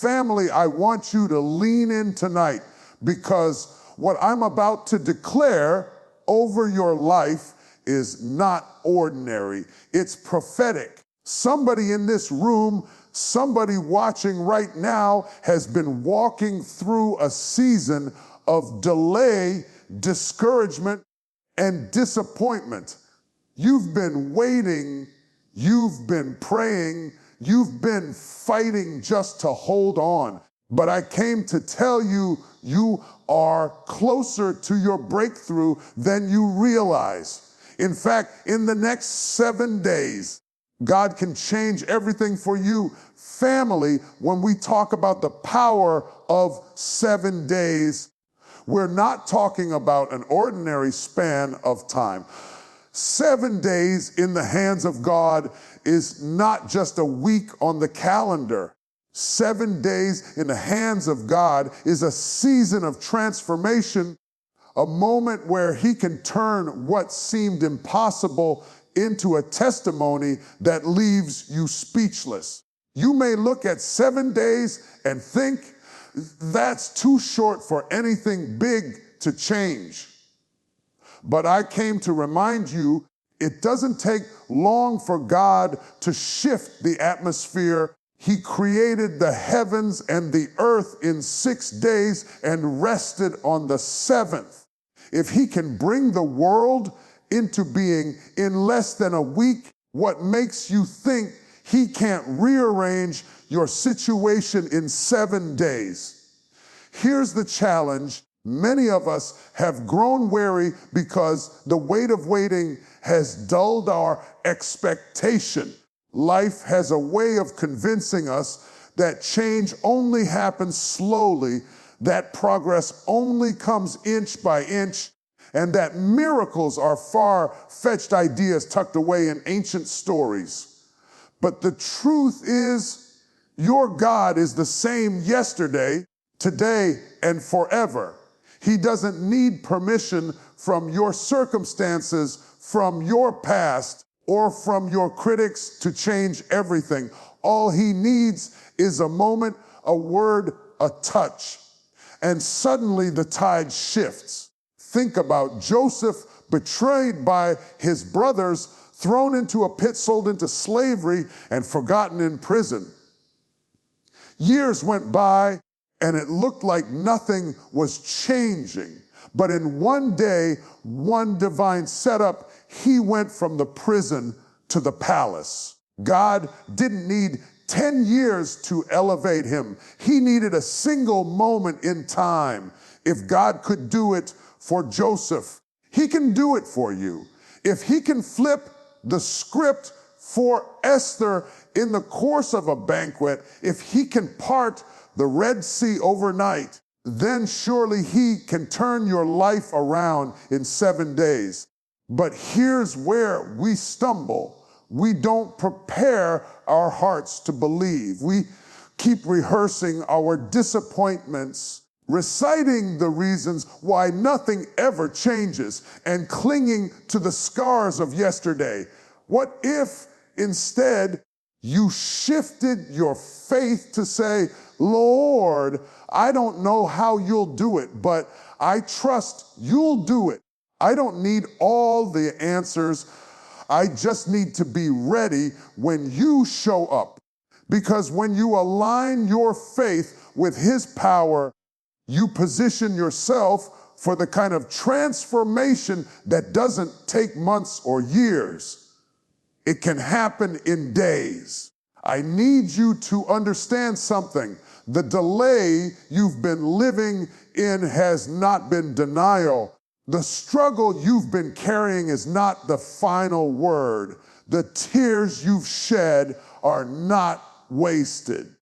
Family, I want you to lean in tonight because what I'm about to declare over your life is not ordinary. It's prophetic. Somebody in this room, somebody watching right now has been walking through a season of delay, discouragement, and disappointment. You've been waiting, you've been praying, you've been fighting just to hold on. But I came to tell you, you are closer to your breakthrough than you realize. In fact, in the next 7 days, God can change everything for you. Family, when we talk about the power of 7 days, we're not talking about an ordinary span of time. 7 days in the hands of God is not just a week on the calendar. 7 days in the hands of God is a season of transformation, a moment where He can turn what seemed impossible into a testimony that leaves you speechless. You may look at 7 days and think that's too short for anything big to change. But I came to remind you, it doesn't take long for God to shift the atmosphere. He created the heavens and the earth in 6 days and rested on the seventh. If He can bring the world into being in less than a week, what makes you think He can't rearrange your situation in 7 days? Here's the challenge. Many of us have grown weary because the weight of waiting has dulled our expectation. Life has a way of convincing us that change only happens slowly, that progress only comes inch by inch, and that miracles are far-fetched ideas tucked away in ancient stories. But the truth is, your God is the same yesterday, today, and forever. He doesn't need permission from your circumstances, from your past, or from your critics to change everything. All He needs is a moment, a word, a touch. And suddenly the tide shifts. Think about Joseph, betrayed by his brothers, thrown into a pit, sold into slavery, and forgotten in prison. Years went by, and it looked like nothing was changing. But in one day, one divine setup, he went from the prison to the palace. God didn't need 10 years to elevate him. He needed a single moment in time. If God could do it for Joseph, He can do it for you. If He can flip the script for Esther in the course of a banquet, if He can part the Red Sea overnight, then surely He can turn your life around in 7 days. But here's where we stumble. We don't prepare our hearts to believe. We keep rehearsing our disappointments, reciting the reasons why nothing ever changes, and clinging to the scars of yesterday. What if instead you shifted your faith to say, Lord, I don't know how you'll do it, but I trust you'll do it. I don't need all the answers. I just need to be ready when you show up. Because when you align your faith with His power, you position yourself for the kind of transformation that doesn't take months or years. It can happen in days. I need you to understand something. The delay you've been living in has not been denial. The struggle you've been carrying is not the final word. The tears you've shed are not wasted.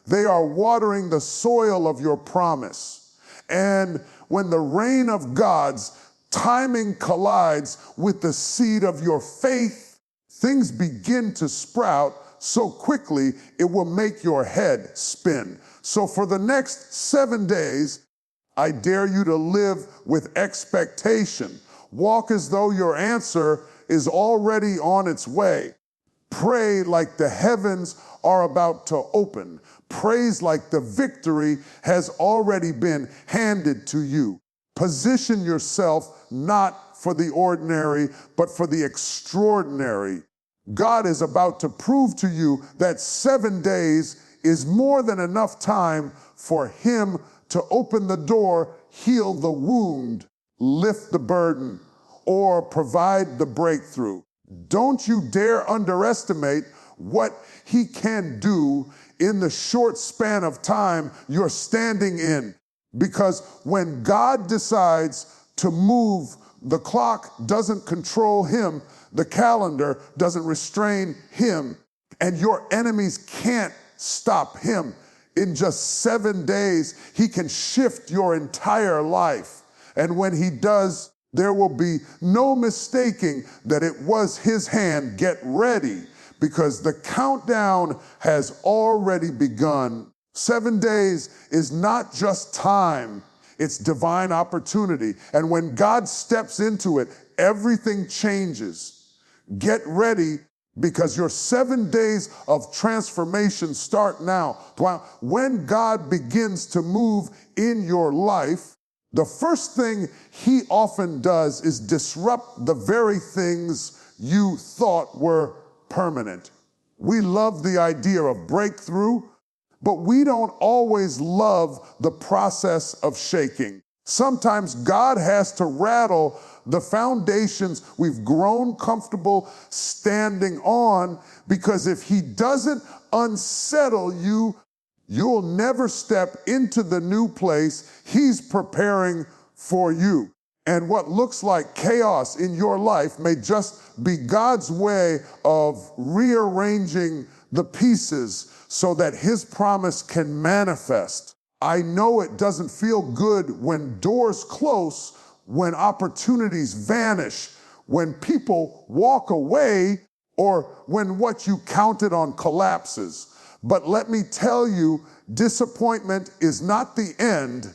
They are watering the soil of your promise. And when the rain of God's timing collides with the seed of your faith, things begin to sprout so quickly it will make your head spin. So for the next 7 days, I dare you to live with expectation. Walk as though your answer is already on its way. Pray like the heavens are about to open. Praise like the victory has already been handed to you. Position yourself not for the ordinary, but for the extraordinary. God is about to prove to you that 7 days is more than enough time for him to open the door, heal the wound, lift the burden, or provide the breakthrough. Don't you dare underestimate what he can do in the short span of time you're standing in. Because when God decides to move, the clock doesn't control him, the calendar doesn't restrain him, and your enemies can't stop him. In just 7 days, he can shift your entire life. And when he does, there will be no mistaking that it was his hand. Get ready, because the countdown has already begun. 7 days is not just time, it's divine opportunity. And when God steps into it, everything changes. Get ready, because your 7 days of transformation start now. When God begins to move in your life, the first thing he often does is disrupt the very things you thought were permanent. We love the idea of breakthrough, but we don't always love the process of shaking. Sometimes God has to rattle the foundations we've grown comfortable standing on, because if he doesn't unsettle you, you'll never step into the new place he's preparing for you. And what looks like chaos in your life may just be God's way of rearranging the pieces so that his promise can manifest. I know it doesn't feel good when doors close, when opportunities vanish, when people walk away, or when what you counted on collapses. But let me tell you, disappointment is not the end,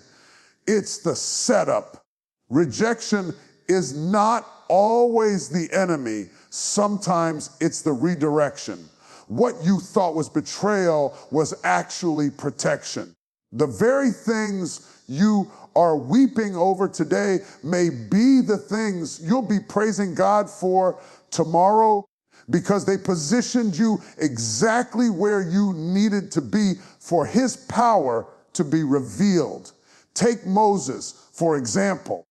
it's the setup. Rejection is not always the enemy. Sometimes it's the redirection. What you thought was betrayal was actually protection. The very things you are weeping over today may be the things you'll be praising God for tomorrow, because they positioned you exactly where you needed to be for his power to be revealed. Take Moses, for example.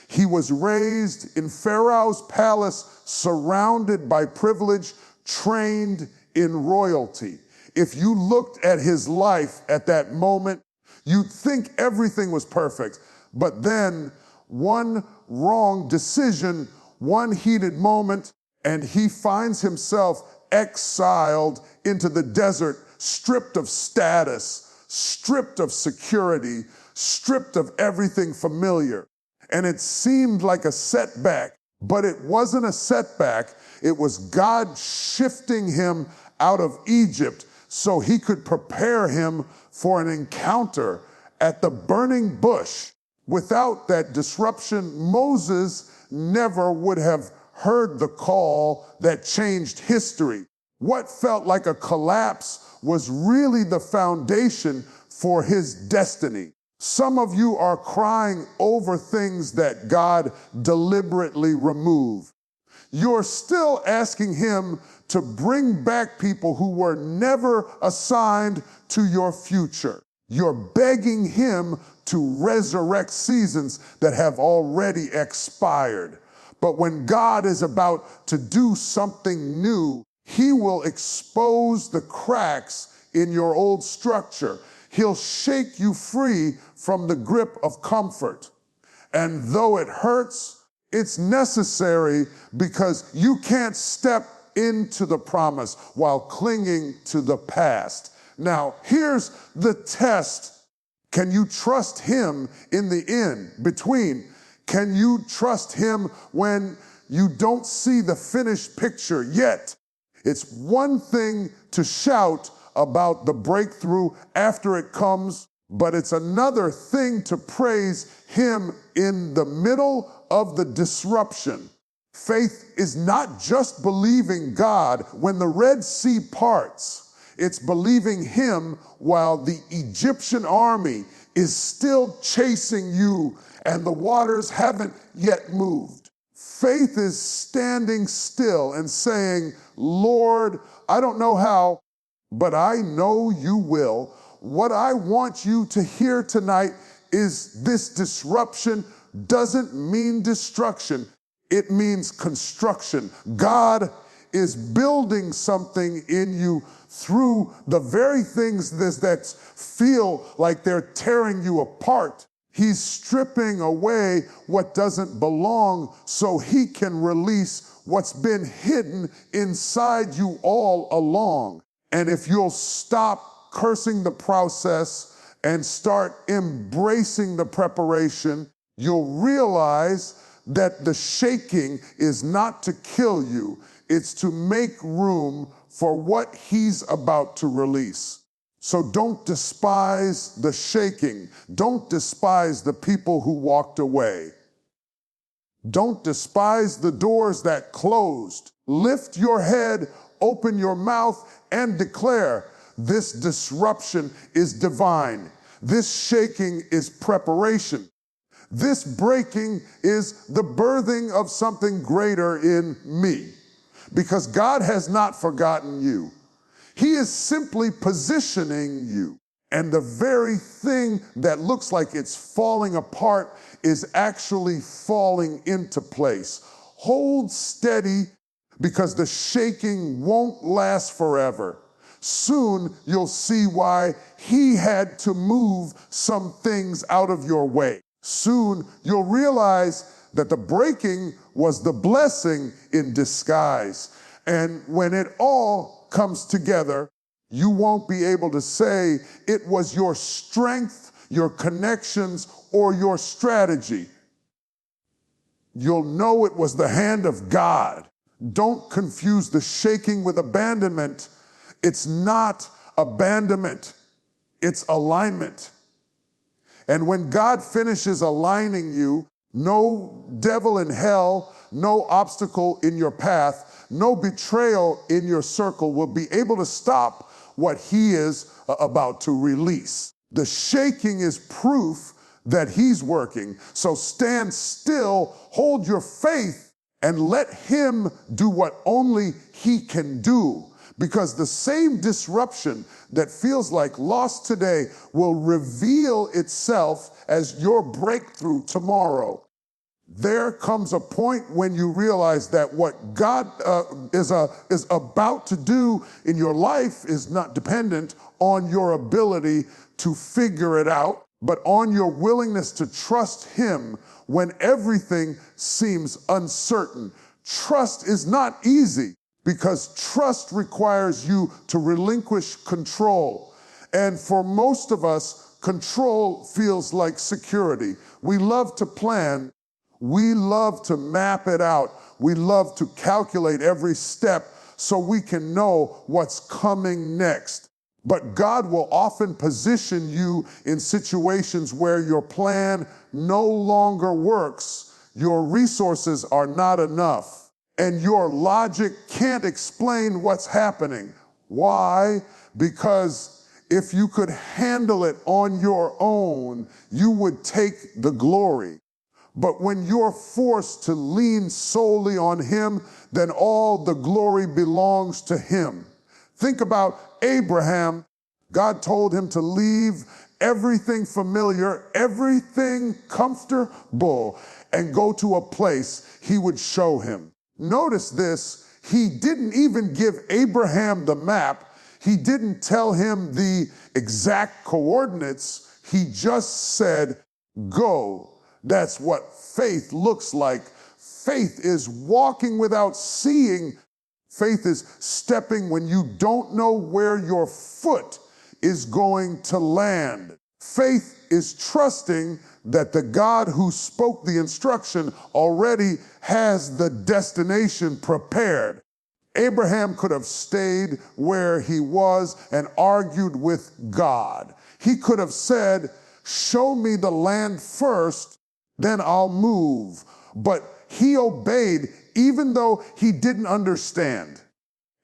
He was raised in Pharaoh's palace, surrounded by privilege, trained in royalty. If you looked at his life at that moment, you'd think everything was perfect. But then one wrong decision, one heated moment, and he finds himself exiled into the desert, stripped of status, stripped of security, stripped of everything familiar. And it seemed like a setback, but it wasn't a setback. It was God shifting him out of Egypt so he could prepare him for an encounter at the burning bush. Without that disruption, Moses never would have heard the call that changed history. What felt like a collapse was really the foundation for his destiny. Some of you are crying over things that God deliberately removed. You're still asking him to bring back people who were never assigned to your future. You're begging him to resurrect seasons that have already expired. But when God is about to do something new, he will expose the cracks in your old structure. He'll shake you free from the grip of comfort. And though it hurts, it's necessary, because you can't step into the promise while clinging to the past. Now, here's the test. Can you trust him in the in between? Can you trust him when you don't see the finished picture yet? It's one thing to shout about the breakthrough after it comes, but it's another thing to praise him in the middle of the disruption. Faith is not just believing God when the Red Sea parts. It's believing him while the Egyptian army is still chasing you and the waters haven't yet moved. Faith is standing still and saying, Lord, I don't know how, but I know you will. What I want you to hear tonight is this disruption doesn't mean destruction. It means construction. God is building something in you through the very things that feel like they're tearing you apart. He's stripping away what doesn't belong so he can release what's been hidden inside you all along. And if you'll stop cursing the process and start embracing the preparation, you'll realize that the shaking is not to kill you, it's to make room for what he's about to release. So don't despise the shaking. Don't despise the people who walked away. Don't despise the doors that closed. Lift your head, open your mouth, and declare, this disruption is divine. This shaking is preparation. This breaking is the birthing of something greater in me, because God has not forgotten you. He is simply positioning you. And the very thing that looks like it's falling apart is actually falling into place. Hold steady, because the shaking won't last forever. Soon you'll see why he had to move some things out of your way. Soon you'll realize that the breaking was the blessing in disguise. And when it all comes together, you won't be able to say it was your strength, your connections, or your strategy. You'll know it was the hand of God. Don't confuse the shaking with abandonment. It's not abandonment, it's alignment. And when God finishes aligning you, no devil in hell, no obstacle in your path, no betrayal in your circle will be able to stop what he is about to release. The shaking is proof that he's working. So stand still, hold your faith, and let him do what only he can do. Because the same disruption that feels like loss today will reveal itself as your breakthrough tomorrow. There comes a point when you realize that what God is about to do in your life is not dependent on your ability to figure it out, but on your willingness to trust him when everything seems uncertain. Trust is not easy, because trust requires you to relinquish control. And for most of us, control feels like security. We love to plan. We love to map it out. We love to calculate every step so we can know what's coming next. But God will often position you in situations where your plan no longer works, your resources are not enough, and your logic can't explain what's happening. Why? Because if you could handle it on your own, you would take the glory. But when you're forced to lean solely on him, then all the glory belongs to him. Think about Abraham. God told him to leave everything familiar, everything comfortable, and go to a place he would show him. Notice this, he didn't even give Abraham the map. He didn't tell him the exact coordinates. He just said, go. That's what faith looks like. Faith is walking without seeing. Faith is stepping when you don't know where your foot is going to land. Faith is trusting that the God who spoke the instruction already has the destination prepared. Abraham could have stayed where he was and argued with God. He could have said, show me the land first, then I'll move. But he obeyed even though he didn't understand.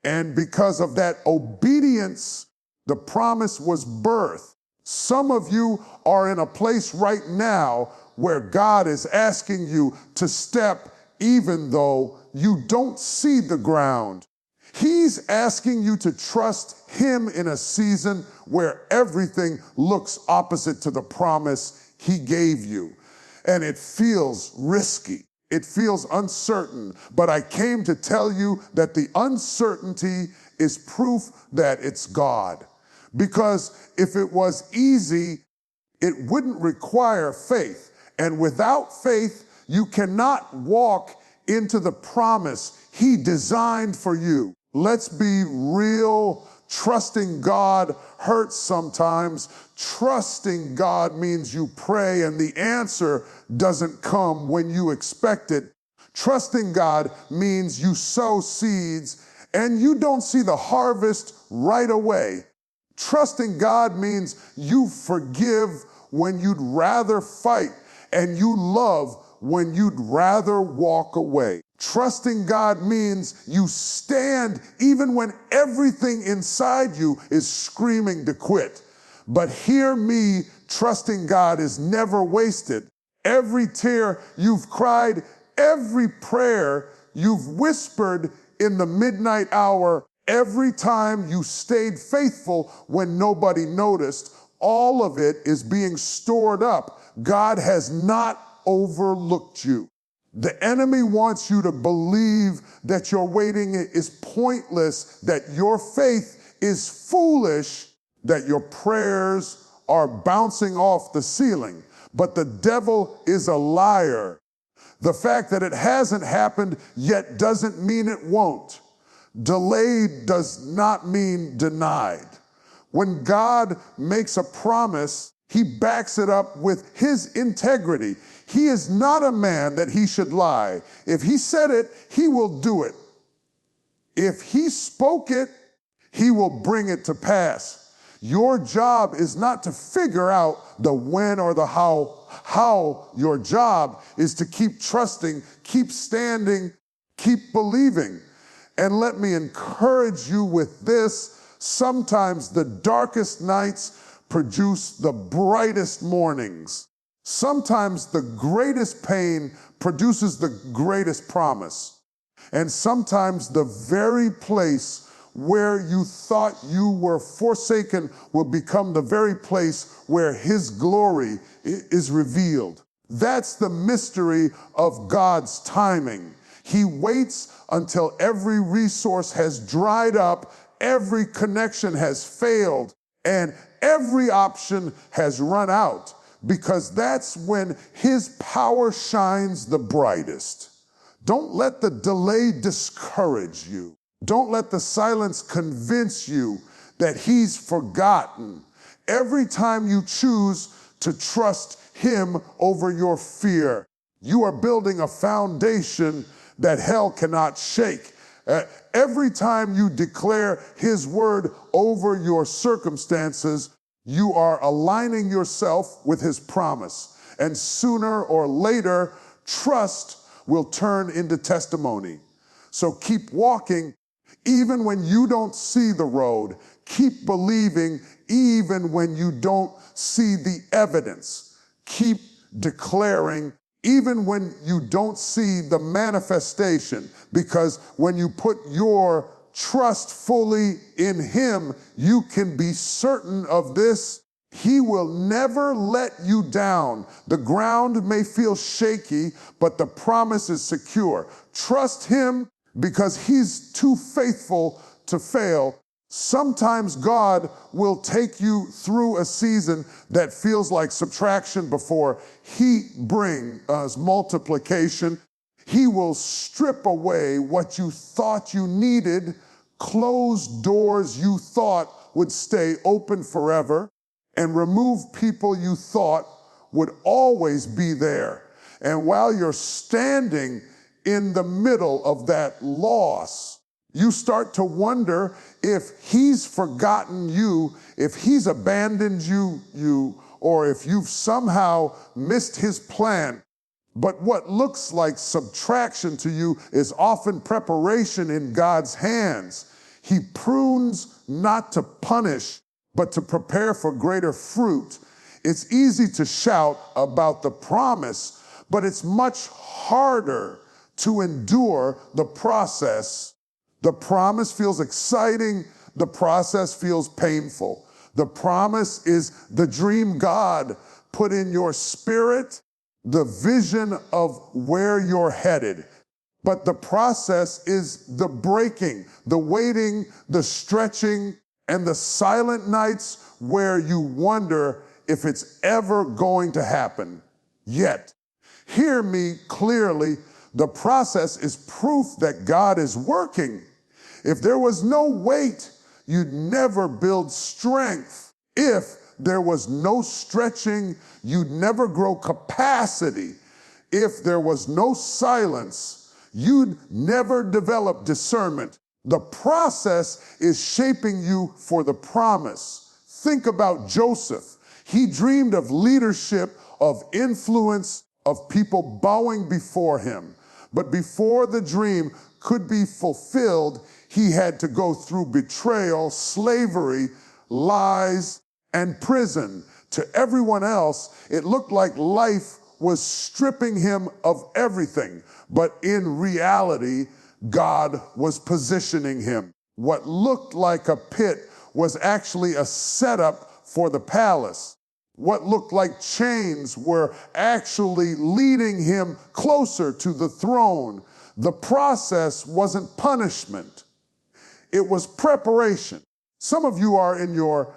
And because of that obedience, the promise was birthed. Some of you are in a place right now where God is asking you to step even though you don't see the ground. He's asking you to trust him in a season where everything looks opposite to the promise he gave you. And it feels risky. It feels uncertain. But I came to tell you that the uncertainty is proof that it's God. Because if it was easy, it wouldn't require faith. And without faith, you cannot walk into the promise he designed for you. Let's be real. Trusting God hurts sometimes. Trusting God means you pray and the answer doesn't come when you expect it. Trusting God means you sow seeds and you don't see the harvest right away. Trusting God means you forgive when you'd rather fight and you love when you'd rather walk away. Trusting God means you stand even when everything inside you is screaming to quit. But hear me, trusting God is never wasted. Every tear you've cried, every prayer you've whispered in the midnight hour, every time you stayed faithful when nobody noticed, all of it is being stored up. God has not overlooked you. The enemy wants you to believe that your waiting is pointless, that your faith is foolish, that your prayers are bouncing off the ceiling. But the devil is a liar. The fact that it hasn't happened yet doesn't mean it won't. Delayed does not mean denied. When God makes a promise, he backs it up with his integrity. He is not a man that he should lie. If he said it, he will do it. If he spoke it, he will bring it to pass. Your job is not to figure out the when or the how. Your job is to keep trusting, keep standing, keep believing. And let me encourage you with this. Sometimes the darkest nights produce the brightest mornings. Sometimes the greatest pain produces the greatest promise. And sometimes the very place where you thought you were forsaken will become the very place where his glory is revealed. That's the mystery of God's timing. He waits until every resource has dried up, every connection has failed, and every option has run out, because that's when his power shines the brightest. Don't let the delay discourage you. Don't let the silence convince you that he's forgotten. Every time you choose to trust him over your fear, you are building a foundation that hell cannot shake. Every time you declare his word over your circumstances, you are aligning yourself with his promise. And sooner or later, trust will turn into testimony. So keep walking even when you don't see the road. Keep believing even when you don't see the evidence. Keep declaring even when you don't see the manifestation, because when you put your trust fully in him, you can be certain of this: he will never let you down. The ground may feel shaky, but the promise is secure. Trust him because he's too faithful to fail. Sometimes God will take you through a season that feels like subtraction before he brings multiplication. He will strip away what you thought you needed, close doors you thought would stay open forever, and remove people you thought would always be there. And while you're standing in the middle of that loss, you start to wonder if he's forgotten you, if he's abandoned you, or if you've somehow missed his plan. But what looks like subtraction to you is often preparation in God's hands. He prunes not to punish, but to prepare for greater fruit. It's easy to shout about the promise, but it's much harder to endure the process. The promise feels exciting. The process feels painful. The promise is the dream God put in your spirit, the vision of where you're headed. But the process is the breaking, the waiting, the stretching, and the silent nights where you wonder if it's ever going to happen. Yet, hear me clearly, the process is proof that God is working. If there was no weight, you'd never build strength. If there was no stretching, you'd never grow capacity. If there was no silence, you'd never develop discernment. The process is shaping you for the promise. Think about Joseph. He dreamed of leadership, of influence, of people bowing before him. But before the dream could be fulfilled, he had to go through betrayal, slavery, lies, and prison. To everyone else, it looked like life was stripping him of everything. But in reality, God was positioning him. What looked like a pit was actually a setup for the palace. What looked like chains were actually leading him closer to the throne. The process wasn't punishment. It was preparation. Some of you are in your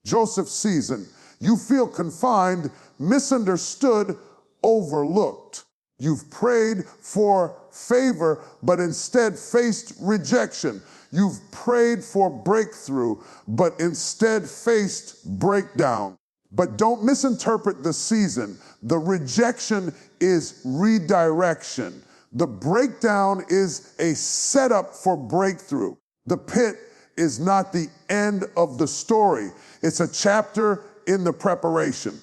Joseph season. You feel confined, misunderstood, overlooked. You've prayed for favor, but instead faced rejection. You've prayed for breakthrough, but instead faced breakdown. But don't misinterpret the season. The rejection is redirection. The breakdown is a setup for breakthrough. The pit is not the end of the story. It's a chapter in the preparation.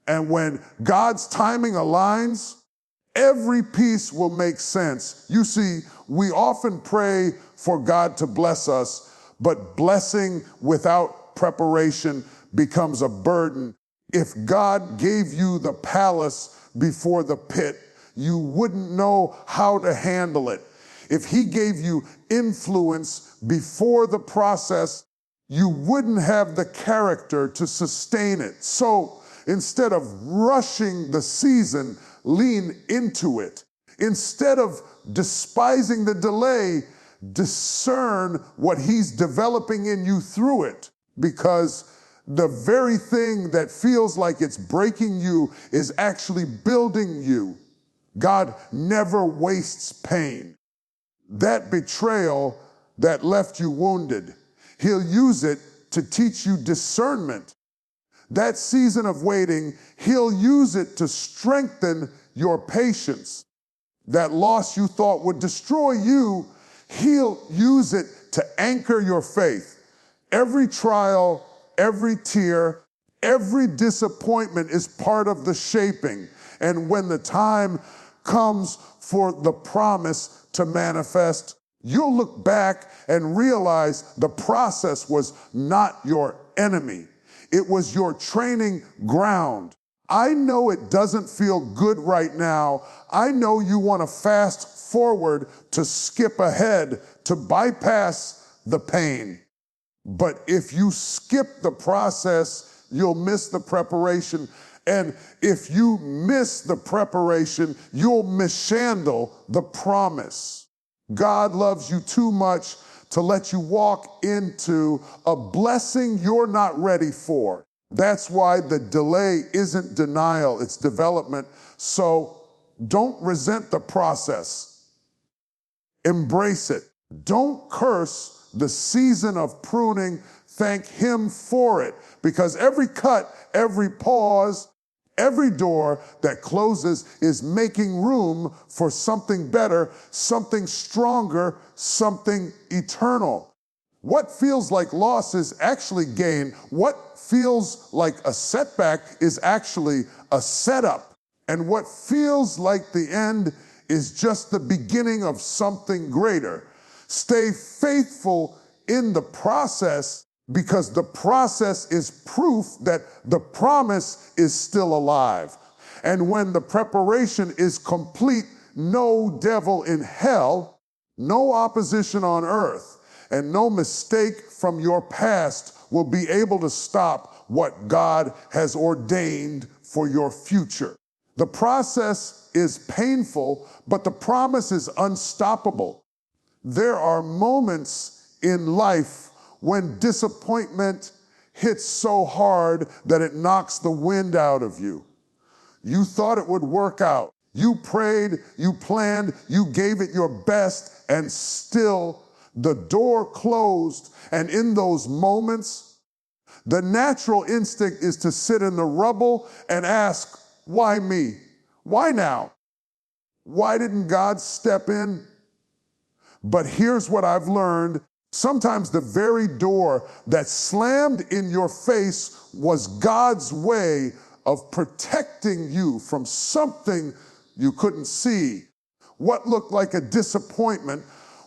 And when God's timing aligns, every piece will make sense. You see, we often pray for God to bless us, but blessing without preparation becomes a burden. If God gave you the palace before the pit, you wouldn't know how to handle it. If he gave you influence before the process, you wouldn't have the character to sustain it. So instead of rushing the season, lean into it. Instead of despising the delay, discern what he's developing in you through it. Because the very thing that feels like it's breaking you is actually building you. God never wastes pain. That betrayal that left you wounded, he'll use it to teach you discernment. That season of waiting, he'll use it to strengthen your patience. That loss you thought would destroy you, he'll use it to anchor your faith. Every trial, every tear, every disappointment is part of the shaping. And when the time comes for the promise to manifest, you'll look back and realize the process was not your enemy. It was your training ground. I know it doesn't feel good right now. I know you want to fast forward, to skip ahead, to bypass the pain. But if you skip the process, you'll miss the preparation. And if you miss the preparation, you'll mishandle the promise. God loves you too much to let you walk into a blessing you're not ready for. That's why the delay isn't denial, it's development. So don't resent the process. Embrace it. Don't curse the season of pruning. Thank him for it. Because every cut, every pause, every door that closes is making room for something better, something stronger, something eternal. What feels like loss is actually gain. What feels like a setback is actually a setup. And what feels like the end is just the beginning of something greater. Stay faithful in the process, because the process is proof that the promise is still alive. And when the preparation is complete, no devil in hell, no opposition on earth, and no mistake from your past will be able to stop what God has ordained for your future. The process is painful, but the promise is unstoppable. There are moments in life when disappointment hits so hard that it knocks the wind out of you. You thought it would work out. You prayed, you planned, you gave it your best, and still the door closed. And in those moments, the natural instinct is to sit in the rubble and ask, why me? Why now? Why didn't God step in? But here's what I've learned. Sometimes the very door that slammed in your face was God's way of protecting you from something you couldn't see. What looked like a disappointment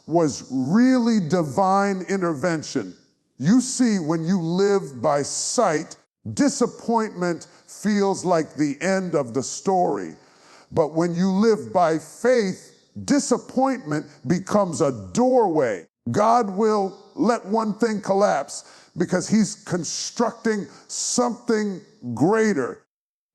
was really divine intervention. You see, when you live by sight, disappointment feels like the end of the story. But when you live by faith, disappointment becomes a doorway. God will let one thing collapse because he's constructing something greater.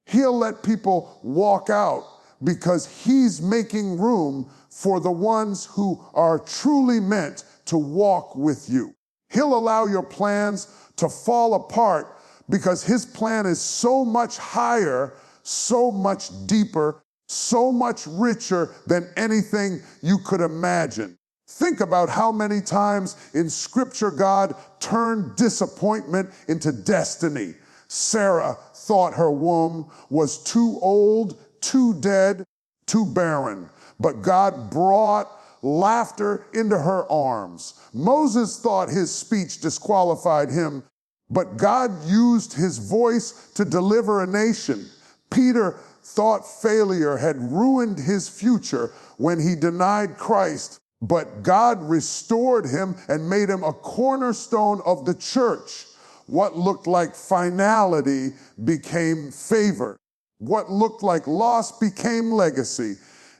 He'll let people walk out because he's making room for the ones who are truly meant to walk with you. He'll allow your plans to fall apart because his plan is so much higher, so much deeper, so much richer than anything you could imagine. Think about how many times in Scripture God turned disappointment into destiny. Sarah thought her womb was too old, too dead, too barren, but God brought laughter into her arms. Moses thought his speech disqualified him, but God used his voice to deliver a nation. Peter thought failure had ruined his future when he denied Christ, but God restored him and made him a cornerstone of the church. What looked like finality became favor. What looked like loss became legacy.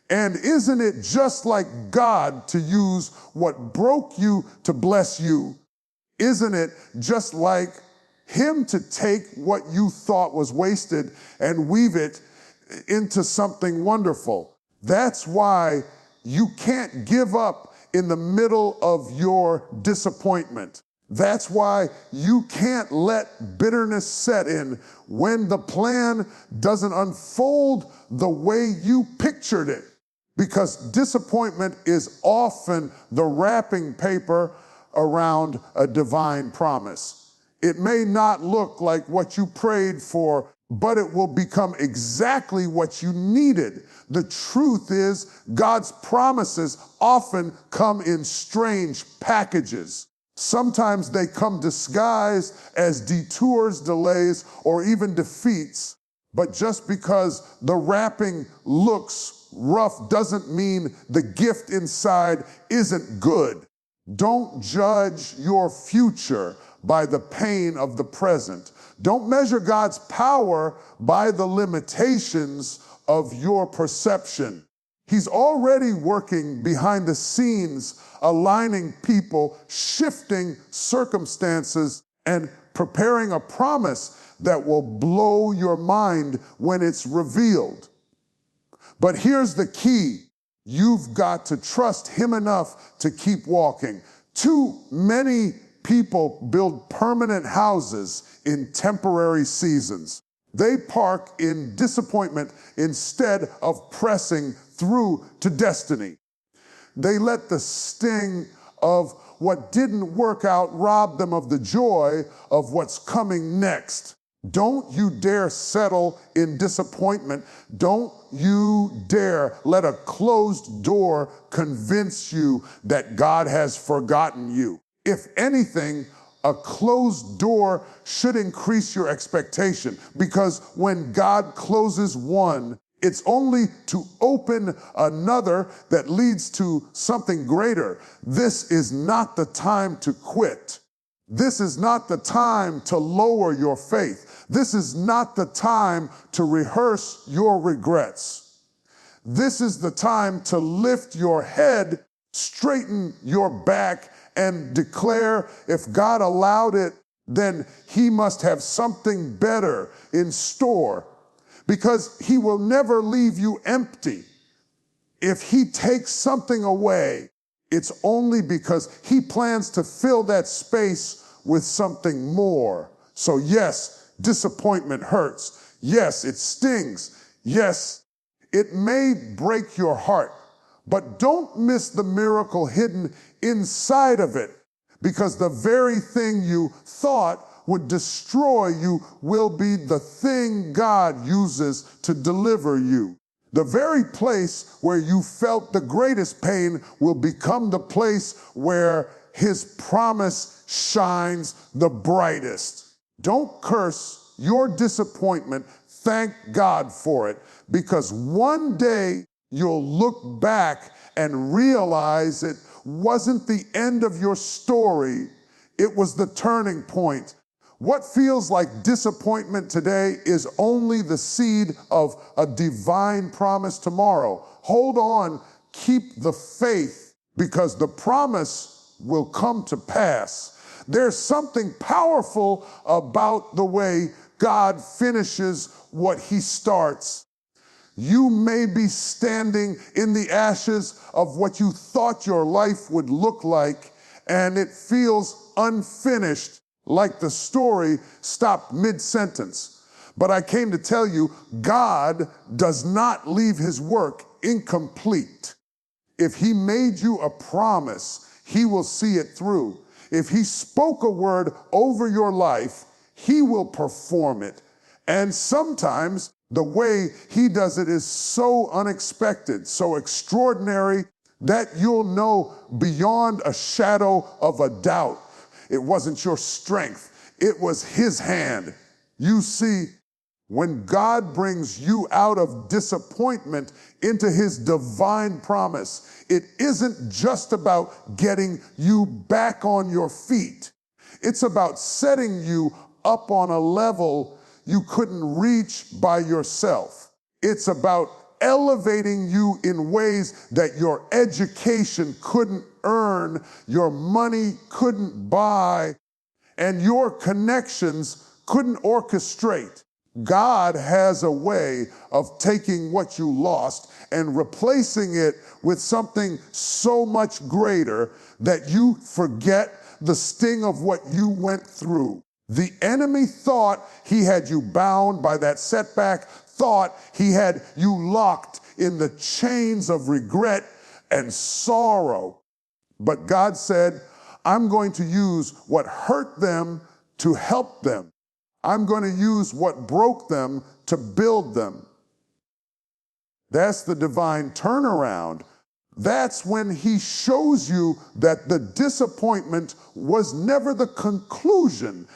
And isn't it just like God to use what broke you to bless you? Isn't it just like him to take what you thought was wasted and weave it into something wonderful? That's why you can't give up in the middle of your disappointment. That's why you can't let bitterness set in when the plan doesn't unfold the way you pictured it. Because disappointment is often the wrapping paper around a divine promise. It may not look like what you prayed for, but it will become exactly what you needed. The truth is, God's promises often come in strange packages. Sometimes they come disguised as detours, delays, or even defeats. But just because the wrapping looks rough doesn't mean the gift inside isn't good. Don't judge your future by the pain of the present. Don't measure God's power by the limitations of your perception. He's already working behind the scenes, aligning people, shifting circumstances, and preparing a promise that will blow your mind when it's revealed. But here's the key. You've got to trust him enough to keep walking. Too many people build permanent houses in temporary seasons. They park in disappointment instead of pressing through to destiny. They let the sting of what didn't work out rob them of the joy of what's coming next. Don't you dare settle in disappointment. Don't you dare let a closed door convince you that God has forgotten you. If anything, a closed door should increase your expectation, because when God closes one, It's only to open another that leads to something greater. This is not the time to quit. This is not the time to lower your faith. This is not the time to rehearse your regrets. This is the time to lift your head, straighten your back, and declare, if God allowed it, then he must have something better in store, because he will never leave you empty. If he takes something away, it's only because he plans to fill that space with something more. So yes, disappointment hurts. Yes, it stings. Yes, it may break your heart, but don't miss the miracle hidden inside of it, because the very thing you thought would destroy you will be the thing God uses to deliver you. The very place where you felt the greatest pain will become the place where his promise shines the brightest. Don't curse your disappointment. Thank God for it, because one day you'll look back and realize it wasn't the end of your story. It was the turning point. What feels like disappointment today is only the seed of a divine promise tomorrow. Hold on, keep the faith, because the promise will come to pass. There's something powerful about the way God finishes what he starts. You may be standing in the ashes of what you thought your life would look like, and it feels unfinished, like the story stopped mid-sentence. But I came to tell you, God does not leave his work incomplete. If he made you a promise, he will see it through. If he spoke a word over your life, he will perform it. And sometimes the way he does it is so unexpected, so extraordinary, that you'll know beyond a shadow of a doubt. It wasn't your strength. It was his hand. You see, when God brings you out of disappointment into his divine promise, it isn't just about getting you back on your feet. It's about setting you up on a level you couldn't reach by yourself. It's about elevating you in ways that your education couldn't earn, your money couldn't buy, and your connections couldn't orchestrate. God has a way of taking what you lost and replacing it with something so much greater that you forget the sting of what you went through. The enemy thought he had you bound by that setback, thought he had you locked in the chains of regret and sorrow. But God said, I'm going to use what hurt them to help them. I'm going to use what broke them to build them. That's the divine turnaround. That's when he shows you that the disappointment was never the conclusion.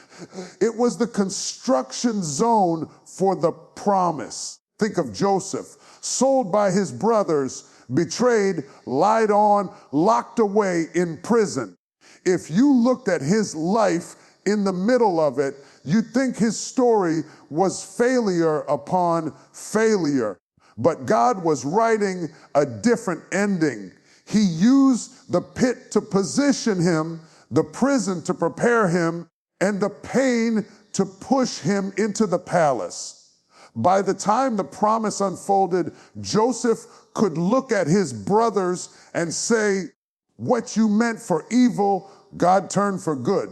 It was the construction zone for the promise. Think of Joseph, sold by his brothers, betrayed, lied on, locked away in prison. If you looked at his life in the middle of it, you'd think his story was failure upon failure. But God was writing a different ending. He used the pit to position him, the prison to prepare him, and the pain to push him into the palace. By the time the promise unfolded, Joseph could look at his brothers and say, what you meant for evil, God turned for good.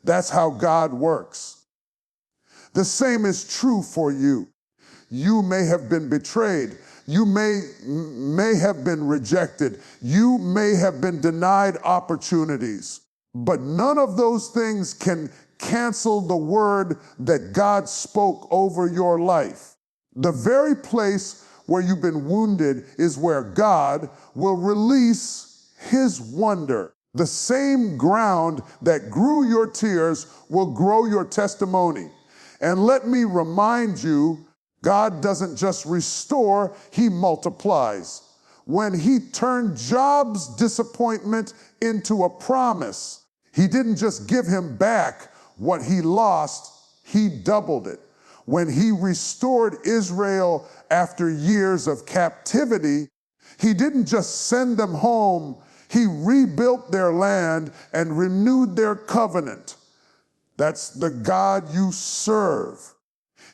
That's how God works. The same is true for you. You may have been betrayed. You may have been rejected. You may have been denied opportunities. But none of those things can cancel the word that God spoke over your life. The very place where you've been wounded is where God will release his wonder. The same ground that grew your tears will grow your testimony. And let me remind you God doesn't just restore, he multiplies. When he turned Job's disappointment into a promise, he didn't just give him back what he lost, he doubled it. When he restored Israel after years of captivity, he didn't just send them home, he rebuilt their land and renewed their covenant. That's the God you serve.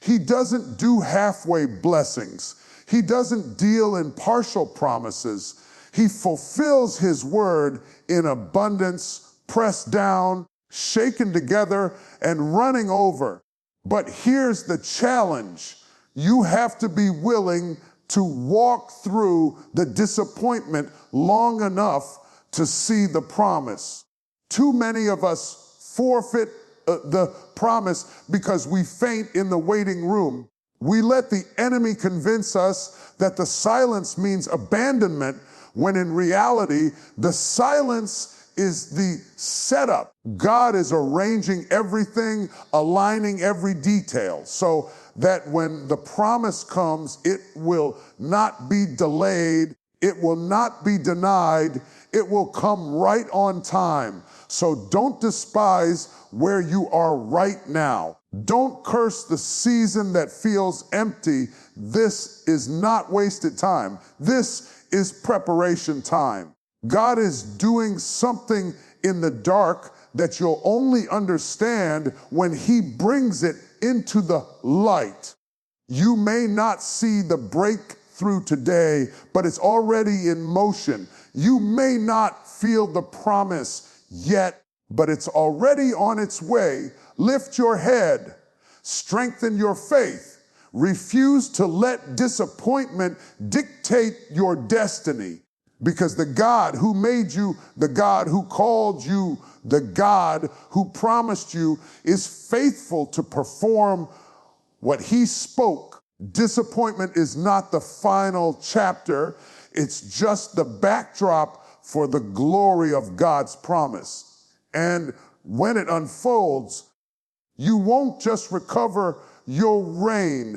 He doesn't do halfway blessings. He doesn't deal in partial promises. He fulfills his word in abundance, pressed down, shaken together, and running over. But here's the challenge. You have to be willing to walk through the disappointment long enough to see the promise. Too many of us forfeit the promise because we faint in the waiting room. We let the enemy convince us that the silence means abandonment, when in reality, the silence is the setup. God is arranging everything, aligning every detail, so that when the promise comes, it will not be delayed, it will not be denied, it will come right on time. So don't despise where you are right now. Don't curse the season that feels empty. This is not wasted time. This is preparation time. God is doing something in the dark that you'll only understand when he brings it into the light. You may not see the breakthrough today, but it's already in motion. You may not feel the promise yet, but it's already on its way. Lift your head, strengthen your faith. Refuse to let disappointment dictate your destiny, because the God who made you, the God who called you, the God who promised you is faithful to perform what he spoke. Disappointment is not the final chapter. It's just the backdrop for the glory of God's promise. And when it unfolds, you won't just recover, you'll reign.